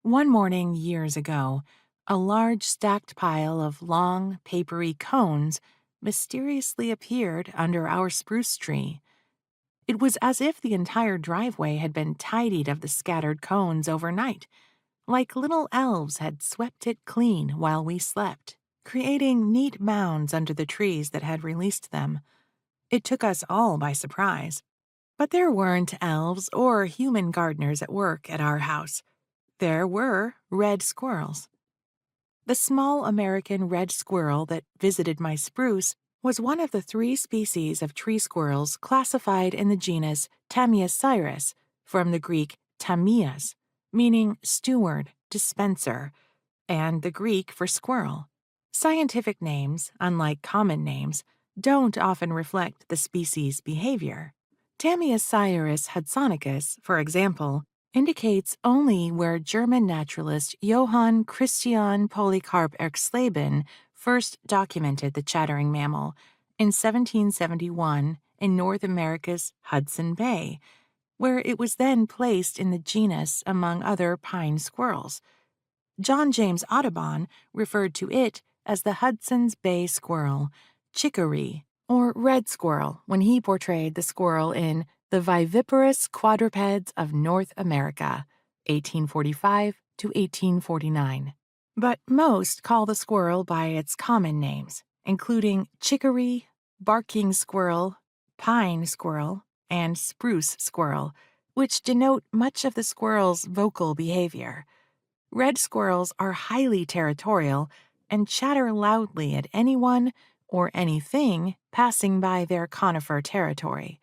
One morning years ago, a large stacked pile of long, papery cones mysteriously appeared under our spruce tree. It was as if the entire driveway had been tidied of the scattered cones overnight, like little elves had swept it clean while we slept, creating neat mounds under the trees that had released them. It took us all by surprise. But there weren't elves or human gardeners at work at our house. There were red squirrels. The small American red squirrel that visited my spruce was one of the three species of tree squirrels classified in the genus Tamiacyrus, from the Greek tamias, meaning steward, dispenser, and the Greek for squirrel. Scientific names, unlike common names, don't often reflect the species' behavior. Tamiacyrus hudsonicus, for example, indicates only where German naturalist Johann Christian Polycarp Erxleben first documented the chattering mammal in 1771 in North America's Hudson Bay, where it was then placed in the genus among other pine squirrels. John James Audubon referred to it as the Hudson's Bay squirrel, chicory, or red squirrel when he portrayed the squirrel in The Viviparous Quadrupeds of North America, 1845 to 1849. But most call the squirrel by its common names, including chicory, barking squirrel, pine squirrel, and spruce squirrel, which denote much of the squirrel's vocal behavior. Red squirrels are highly territorial and chatter loudly at anyone or anything passing by their conifer territory.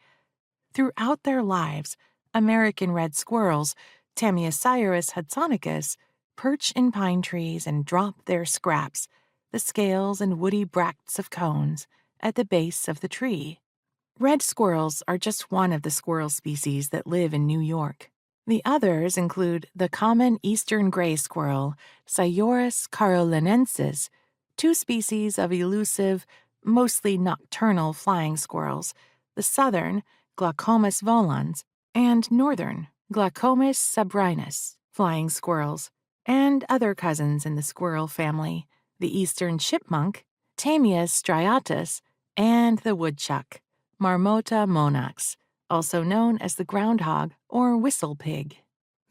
Throughout their lives, American red squirrels, Tamiacyrus hudsonicus, perch in pine trees and drop their scraps, the scales and woody bracts of cones, at the base of the tree. Red squirrels are just one of the squirrel species that live in New York. The others include the common eastern gray squirrel, Sciurus carolinensis, two species of elusive, mostly nocturnal flying squirrels, the southern, Glaucomus volans, and northern, Glaucomus sabrinus, flying squirrels, and other cousins in the squirrel family, the eastern chipmunk, Tamias striatus, and the woodchuck, Marmota monax, also known as the groundhog or whistle pig.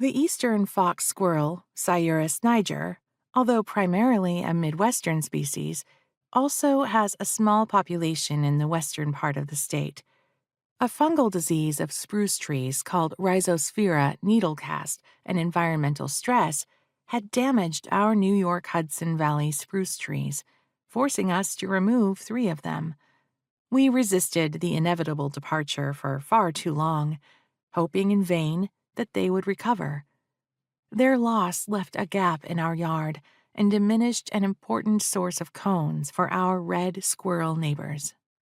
The eastern fox squirrel, Sciurus niger, although primarily a Midwestern species, also has a small population in the western part of the state. A fungal disease of spruce trees called Rhizosphaera needlecast and environmental stress had damaged our New York Hudson Valley spruce trees, forcing us to remove 3 of them. We resisted the inevitable departure for far too long, hoping in vain that they would recover. Their loss left a gap in our yard and diminished an important source of cones for our red squirrel neighbors.